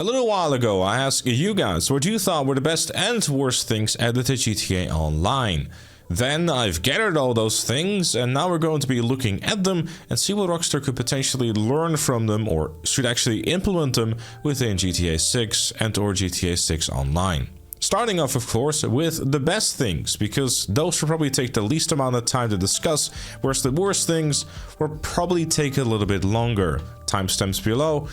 A little while ago, I asked you guys what you thought were the best and worst things added to GTA Online. Then I've gathered all those things, and now we're going to be looking at them and see what Rockstar could potentially learn from them, or should actually implement them within GTA 6 and or GTA 6 Online. Starting off, of course, with the best things, because those will probably take the least amount of time to discuss, whereas the worst things will probably take a little bit longer. Timestamps below.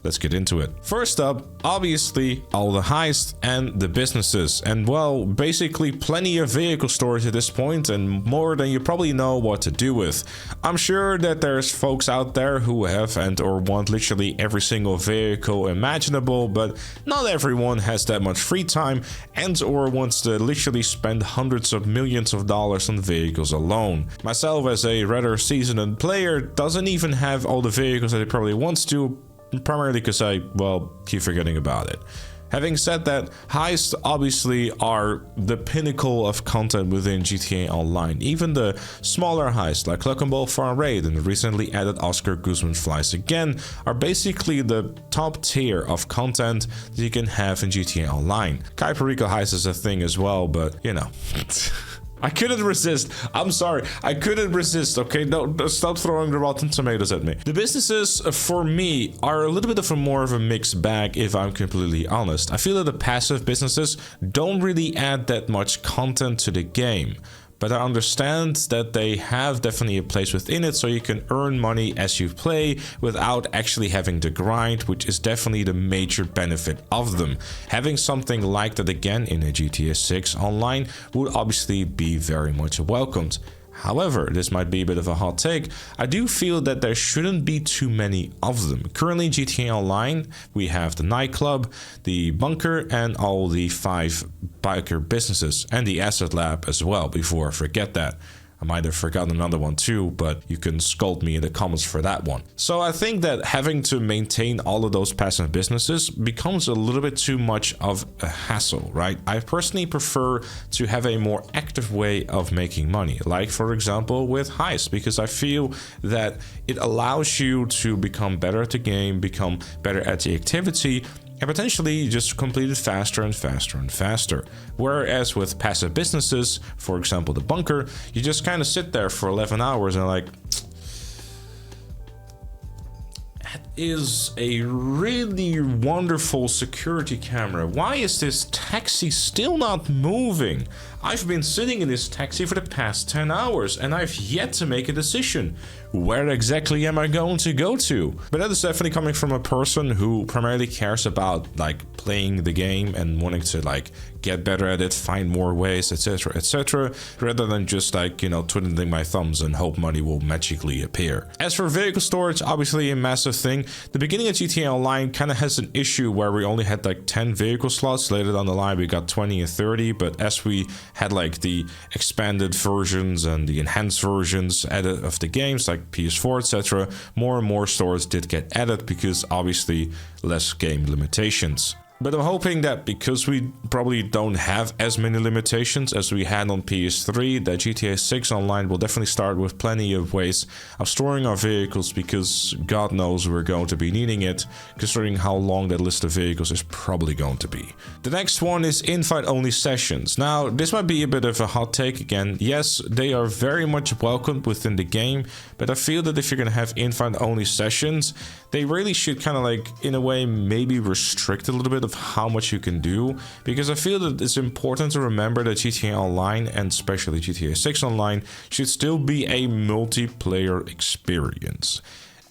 Let's get into it. First up, obviously, all the heists and the businesses. And well, basically plenty of vehicle storage at this point and more than you probably know what to do with. I'm sure that there's folks out there who have and or want literally every single vehicle imaginable, but not everyone has that much free time and or wants to literally spend hundreds of millions of dollars on vehicles alone. Myself, as a rather seasoned player, doesn't even have all the vehicles that he probably wants to, primarily because I, well, keep forgetting about it. Having said that, heists obviously are the pinnacle of content within GTA Online. Even the smaller heists like Cluckenball Farm Raid and the recently added Oscar Guzman Flies Again are basically the top tier of content that you can have in GTA Online. Kuiper Heist is a thing as well, but you know. I couldn't resist. I'm sorry. I couldn't resist, okay? No, stop throwing the Rotten Tomatoes at me. The businesses, for me, are a little bit of a more of a mixed bag, if I'm completely honest. I feel that the passive businesses don't really add that much content to the game. But I understand that they have definitely a place within it, so you can earn money as you play without actually having to grind, which is definitely the major benefit of them. Having something like that again in a GTA 6 Online would obviously be very much welcomed. However, this might be a bit of a hot take, I do feel that there shouldn't be too many of them. Currently in GTA Online, we have the nightclub, the bunker, and all the 5 biker businesses, and the asset lab as well, before I forget that. I might have forgotten another one too, but you can scold me in the comments for that one. So I think that having to maintain all of those passive businesses becomes a little bit too much of a hassle, right? I personally prefer to have a more active way of making money, like for example with Heist, because I feel that it allows you to become better at the game, become better at the activity, and potentially just complete it faster and faster and faster. Whereas with passive businesses, for example the bunker, you just kind of sit there for 11 hours and like, that is a really wonderful security camera. Why is this taxi still not moving? I've been sitting in this taxi for the past 10 hours and I've yet to make a decision. Where exactly am I going to go to? But that is definitely coming from a person who primarily cares about like playing the game and wanting to like get better at it, find more ways, etc, rather than just like, you know, twiddling my thumbs and hope money will magically appear. As for vehicle storage, obviously a massive thing. The beginning of GTA Online kind of has an issue where we only had like 10 vehicle slots. Later down the line we got 20 and 30, but as we had like the expanded versions and the enhanced versions added of the games like PS4, etc., more and more stores did get added because obviously less game limitations. But I'm hoping that because we probably don't have as many limitations as we had on PS3, that GTA 6 Online will definitely start with plenty of ways of storing our vehicles, because God knows we're going to be needing it, considering how long that list of vehicles is probably going to be. The next one is invite-only sessions. Now, this might be a bit of a hot take again. Yes, they are very much welcomed within the game, but I feel that if you're going to have invite-only sessions, they really should kind of like, in a way, maybe restrict a little bit of how much you can do, because I feel that it's important to remember that GTA Online, and especially GTA 6 Online, should still be a multiplayer experience.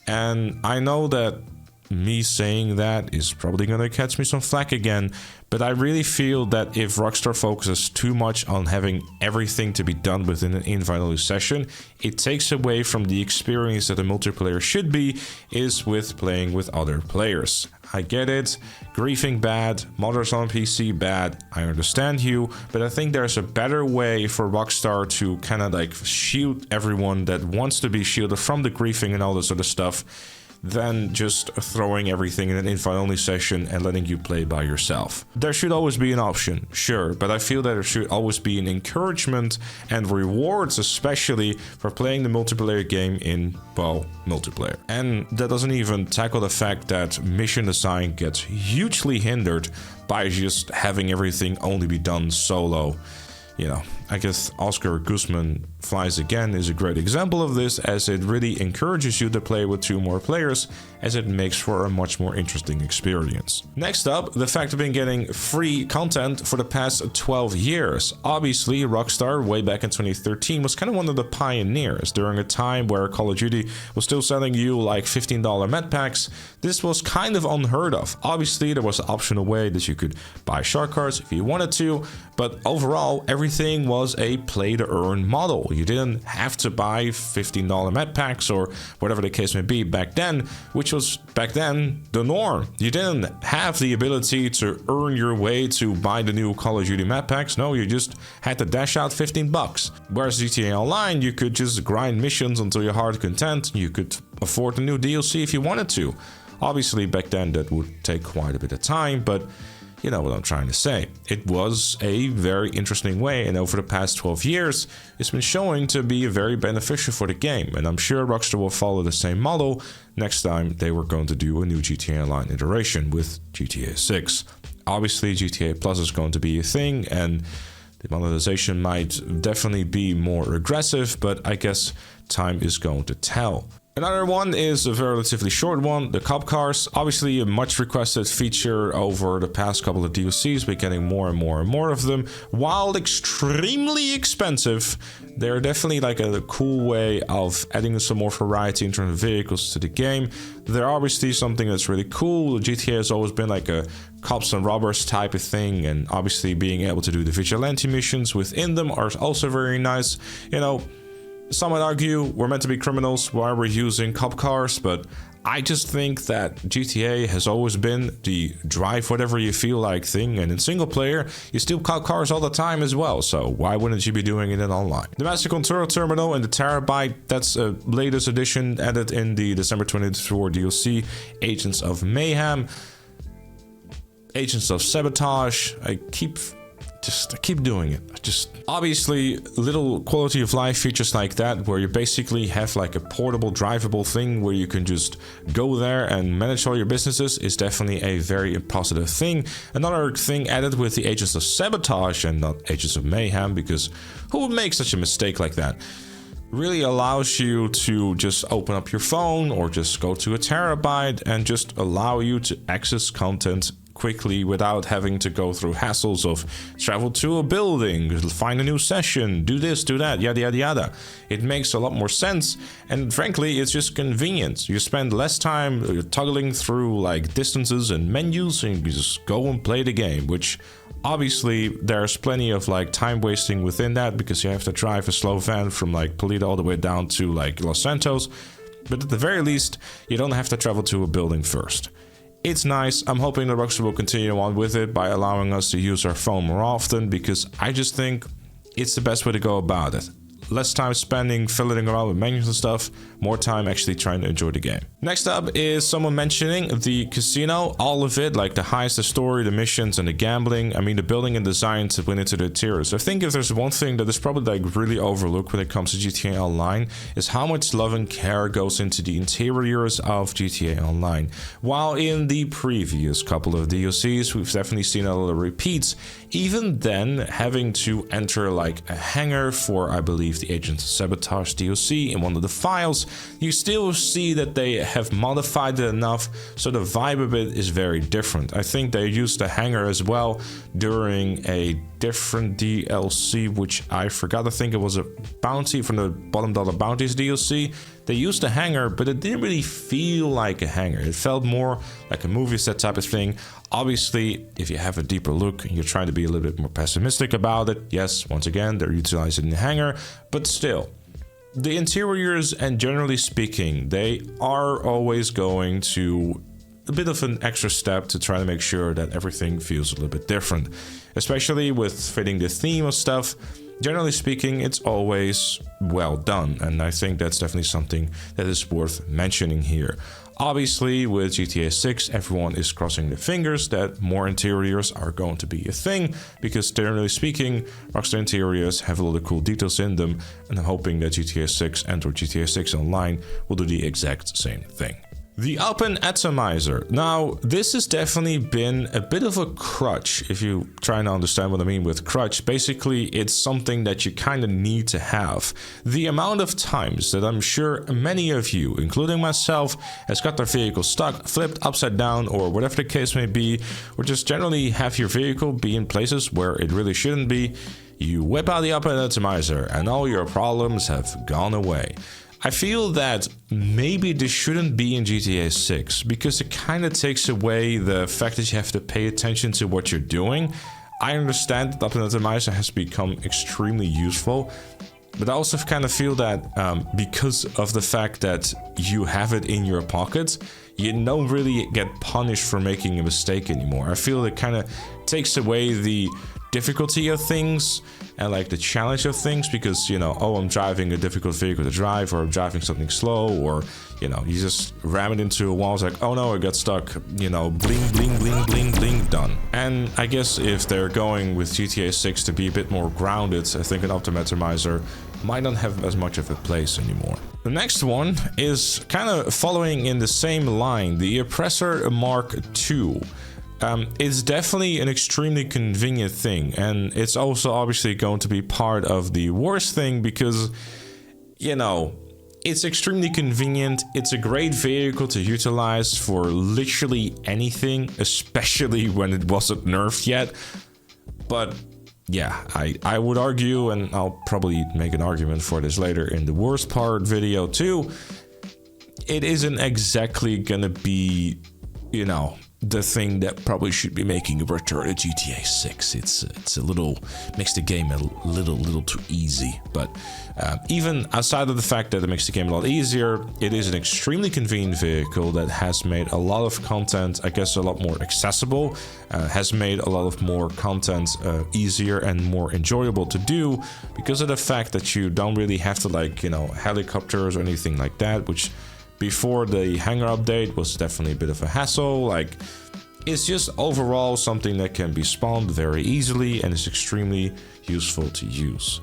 And I know that me saying that is probably gonna catch me some flack again, but I really feel that if Rockstar focuses too much on having everything to be done within an invite-only session, it takes away from the experience that a multiplayer should be, is with playing with other players. I get it, griefing bad, modders on PC bad, I understand you, but I think there's a better way for Rockstar to kind of like shield everyone that wants to be shielded from the griefing and all this other stuff, than just throwing everything in an invite-only session and letting you play by yourself. There should always be an option, sure, but I feel that there should always be an encouragement and rewards, especially for playing the multiplayer game in, well, multiplayer. And that doesn't even tackle the fact that mission design gets hugely hindered by just having everything only be done solo. You know, I guess Oscar Guzman Flies Again is a great example of this, as it really encourages you to play with 2 more players, as it makes for a much more interesting experience. Next up, the fact of being getting free content for the past 12 years. Obviously, Rockstar, way back in 2013, was kind of one of the pioneers during a time where Call of Duty was still selling you like $15 med packs. This was kind of unheard of. Obviously, there was an optional way that you could buy shark cards if you wanted to, but overall, everything was a play-to-earn model. You didn't have to buy $15 med packs or whatever the case may be back then, which was back then the norm. You didn't have the ability to earn your way to buy the new Call of Duty med packs. No, you just had to dash out $15. Whereas GTA Online, you could just grind missions until your heart content. You could afford a new DLC if you wanted to. Obviously, back then that would take quite a bit of time, but you know what I'm trying to say. It was a very interesting way, and over the past 12 years, it's been showing to be very beneficial for the game, and I'm sure Rockstar will follow the same model next time they were going to do a new GTA Online iteration with GTA 6. Obviously, GTA Plus is going to be a thing, and the monetization might definitely be more aggressive, but I guess time is going to tell. Another one is a relatively short one, the cop cars. Obviously a much requested feature over the past couple of DLCs, but getting more and more and more of them. While extremely expensive, they're definitely like a cool way of adding some more variety in terms of vehicles to the game. They're obviously something that's really cool. GTA has always been like a cops and robbers type of thing, and obviously being able to do the vigilante missions within them are also very nice. You know, some might argue we're meant to be criminals, why we're using cop cars, but I just think that GTA has always been the drive whatever you feel like thing, and in single player, you steal cop cars all the time as well, so why wouldn't you be doing it in online? The Master Control Terminal and the Terrorbyte, that's a latest edition added in the December 2024 DLC, Agents of Mayhem, Agents of Sabotage. I keep doing it. Just obviously little quality of life features like that, where you basically have like a portable drivable thing where you can just go there and manage all your businesses, is definitely a very positive thing. Another thing added with the Agents of Sabotage and not Agents of Mayhem, because who would make such a mistake like that? Really allows you to just open up your phone or just go to a Terrorbyte and just allow you to access content quickly without having to go through hassles of travel to a building, find a new session, do this, do that, yada yada yada. It makes a lot more sense, and frankly it's just convenient. You spend less time toggling through like distances and menus, and you just go and play the game, which obviously there's plenty of like time wasting within that, because you have to drive a slow van from like Polito all the way down to like Los Santos, but at the very least you don't have to travel to a building first. It's nice. I'm hoping that Rockstar will continue on with it by allowing us to use our phone more often, because I just think it's the best way to go about it. Less time spending fiddling around with menus and stuff, more time actually trying to enjoy the game. Next up is someone mentioning the casino, all of it, like the heist, the story, the missions, and the gambling. I mean, the building and design to went into the interiors. I think if there's one thing that is probably like really overlooked when it comes to GTA Online, is how much love and care goes into the interiors of GTA Online. While in the previous couple of DLCs, we've definitely seen a lot of repeats. Even then, having to enter like a hangar for, I believe, the Agents of Sabotage DLC in one of the files, you still see that they have modified it enough so the vibe of it is very different. I think they used the hangar as well during a different DLC, which I forgot. I think it was a bounty from the Bottom Dollar Bounties DLC. They used a hangar, but it didn't really feel like a hangar. It felt more like a movie set type of thing. Obviously, if you have a deeper look and you're trying to be a little bit more pessimistic about it, yes, once again, they're utilizing the hangar, but still, the interiors, and generally speaking, they are always going to a bit of an extra step to try to make sure that everything feels a little bit different, especially with fitting the theme of stuff. Generally speaking, it's always well done, and I think that's definitely something that is worth mentioning here. Obviously, with GTA 6, everyone is crossing their fingers that more interiors are going to be a thing, because generally speaking, Rockstar interiors have a lot of cool details in them, and I'm hoping that GTA 6 and or GTA 6 Online will do the exact same thing. The N Atomizer. Now, this has definitely been a bit of a crutch, if you try to understand what I mean with crutch. Basically, it's something that you kind of need to have. The amount of times that I'm sure many of you, including myself, has got their vehicle stuck, flipped upside down, or whatever the case may be, or just generally have your vehicle be in places where it really shouldn't be, you whip out the N Atomizer and all your problems have gone away. I feel that maybe this shouldn't be in GTA 6 because it kind of takes away the fact that you have to pay attention to what you're doing. I understand that N Atomizer has become extremely useful, but I also kind of feel that because of the fact that you have it in your pocket, you don't really get punished for making a mistake anymore. I feel it kind of takes away the difficulty of things and like the challenge of things, because you know, oh, I'm driving a difficult vehicle to drive, or I'm driving something slow, or you know, you just ram it into a wall. It's like, oh no, I got stuck, you know, bling bling bling bling bling, done. And I guess if they're going with GTA 6 to be a bit more grounded, I think an N Atomizer might not have as much of a place anymore. The next one is kind of following in the same line, the Oppressor Mk2. It's definitely an extremely convenient thing, and it's also obviously going to be part of the worst thing because, you know, it's extremely convenient. It's a great vehicle to utilize for literally anything, especially when it wasn't nerfed yet. But yeah, I would argue, and I'll probably make an argument for this later in the worst part video too, it isn't exactly gonna be, you know, the thing that probably should be making a return to GTA 6. It's a little, makes the game a little too easy. But even outside of the fact that it makes the game a lot easier, it is an extremely convenient vehicle that has made a lot of content, I guess, a lot more accessible, has made a lot of more content easier and more enjoyable to do, because of the fact that you don't really have to, like, you know, helicopters or anything like that, which before the hangar update was definitely a bit of a hassle. Like, it's just overall something that can be spawned very easily and is extremely useful to use.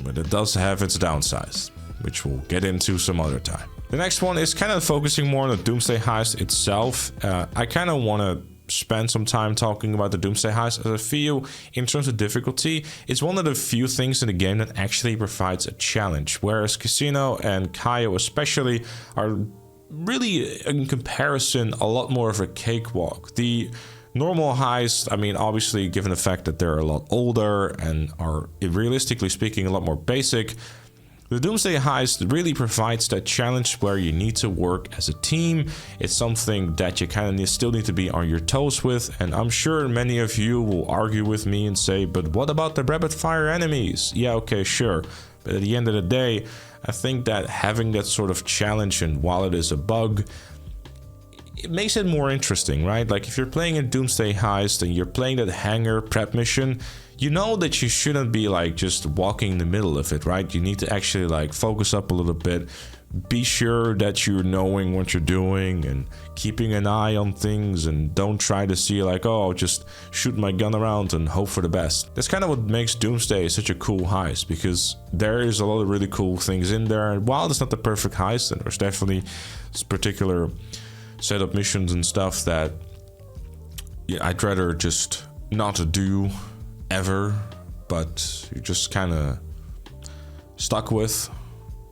But it does have its downsides, which we'll get into some other time. The next one is kind of focusing more on the Doomsday Heist itself. I kind of want to spend some time talking about the Doomsday Heist, as I feel in terms of difficulty, it's one of the few things in the game that actually provides a challenge, whereas Casino and Cayo especially are really, in comparison, a lot more of a cakewalk. The normal heist, I mean, obviously given the fact that they're a lot older and are, realistically speaking, a lot more basic, the Doomsday Heist really provides that challenge where you need to work as a team. It's something that you kind of still need to be on your toes with, and I'm sure many of you will argue with me and say, but what about the rapid fire enemies? Yeah, okay, sure. But at the end of the day, I think that having that sort of challenge, and while it is a bug, it makes it more interesting, right? Like if you're playing a Doomsday Heist and you're playing that hangar prep mission, you know that you shouldn't be like just walking in the middle of it, right? You need to actually like focus up a little bit, be sure that you're knowing what you're doing and keeping an eye on things, and don't try to see like, oh, I'll just shoot my gun around and hope for the best. That's kind of what makes Doomsday such a cool heist, because there is a lot of really cool things in there. And while it's not the perfect heist, and there's definitely this particular set of missions and stuff that, yeah, I'd rather just not do ever, but you're just kind of stuck with.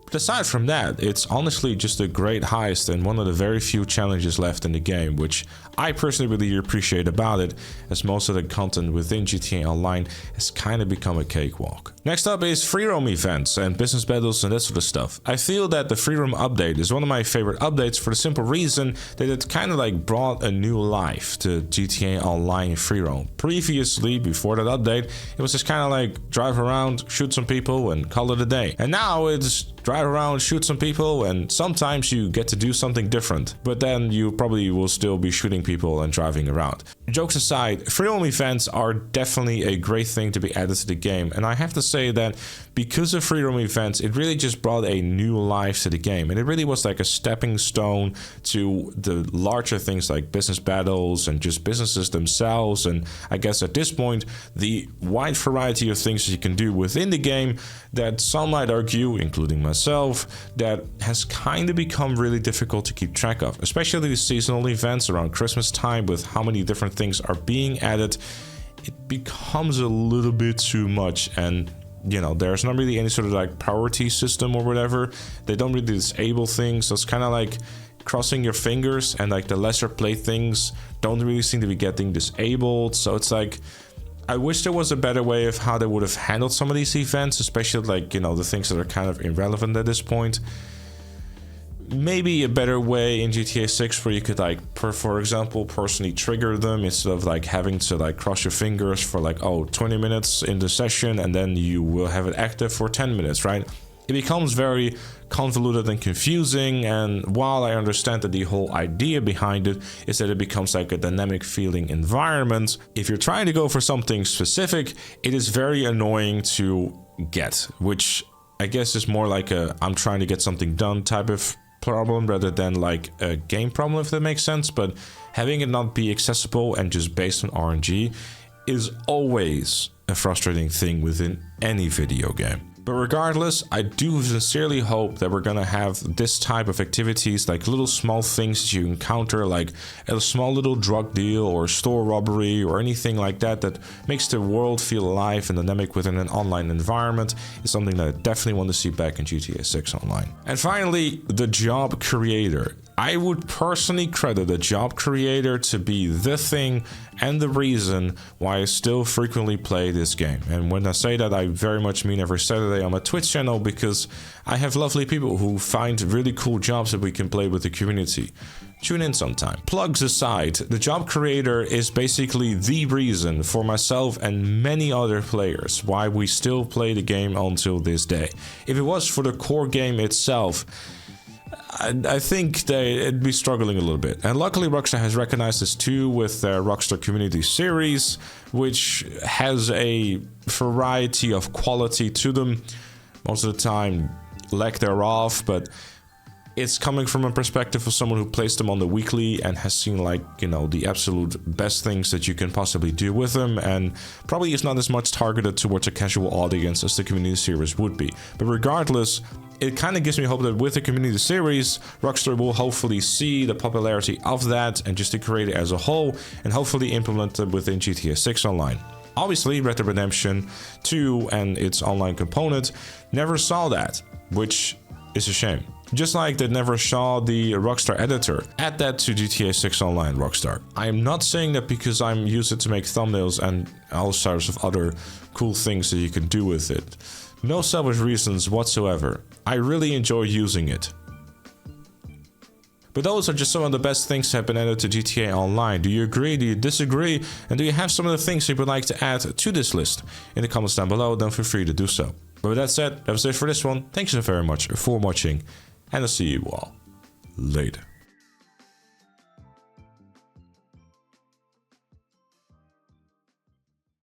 But aside from that, it's honestly just a great heist and one of the very few challenges left in the game, which I personally really appreciate about it, as most of the content within GTA Online has kind of become a cakewalk. Next up is Freeroam Events and business battles and that sort of stuff. I feel that the Freeroam update is one of my favorite updates for the simple reason that it kind of like brought a new life to GTA Online Freeroam. Previously, before that update, it was just kind of like drive around, shoot some people and call it a day. And now it's drive around, shoot some people, and sometimes you get to do something different. But then you probably will still be shooting people and driving around. Jokes aside, Freeroam Events are definitely a great thing to be added to the game. And I have to say that because of Freeroam Events, it really just brought a new life to the game. And it really was like a stepping stone to the larger things like business battles and just businesses themselves. And I guess at this point, the wide variety of things that you can do within the game that some might argue, including myself, that has kind of become really difficult to keep track of, especially the seasonal events around Christmas time with how many different things are being added. It becomes a little bit too much, and you know, there's not really any sort of like priority system or whatever. They don't really disable things, so it's kind of like crossing your fingers, and like the lesser played things don't really seem to be getting disabled. So it's like, I wish there was a better way of how they would have handled some of these events, especially like, you know, the things that are kind of irrelevant at this point. Maybe a better way in GTA 6 where you could like, for example, personally trigger them instead of like having to like cross your fingers for like, oh, 20 minutes in the session and then you will have it active for 10 minutes, right? It becomes very convoluted and confusing, and while I understand that the whole idea behind it is that it becomes like a dynamic feeling environment, if you're trying to go for something specific, it is very annoying to get, which I guess is more like a I'm trying to get something done type of problem rather than like a game problem, if that makes sense. But having it not be accessible and just based on RNG is always a frustrating thing within any video game. But regardless, I do sincerely hope that we're gonna have this type of activities, like little small things that you encounter, like a small little drug deal or store robbery or anything like that, that makes the world feel alive and dynamic within an online environment, is something that I definitely want to see back in GTA 6 Online. And finally, the job creator. I would personally credit the job creator to be the thing and the reason why I still frequently play this game. And when I say that, I very much mean every Saturday on my Twitch channel, because I have lovely people who find really cool jobs that we can play with the community. Tune in sometime. Plugs aside, the job creator is basically the reason for myself and many other players why we still play the game until this day. If it was for the core game itself, I think they'd be struggling a little bit. And luckily Rockstar has recognized this too with their Rockstar Community Series, which has a variety of quality to them. Most of the time lack thereof, but it's coming from a perspective of someone who plays them on the weekly and has seen, like, you know, the absolute best things that you can possibly do with them, and probably is not as much targeted towards a casual audience as the Community Series would be. But regardless, it kind of gives me hope that with the Community Series, Rockstar will hopefully see the popularity of that and just the creator as a whole, and hopefully implement it within GTA 6 Online. Obviously, Red Dead Redemption 2 and its online component never saw that, which is a shame. Just like they never saw the Rockstar editor. Add that to GTA 6 Online, Rockstar. I am not saying that because I'm used it to make thumbnails and all sorts of other cool things that you can do with it. No selfish reasons whatsoever. I really enjoy using it. But those are just some of the best things that have been added to GTA Online. Do you agree? Do you disagree? And do you have some of the things you would like to add to this list? In the comments down below, then feel free to do so. But with that said, that was it for this one. Thanks so very much for watching, and I'll see you all later.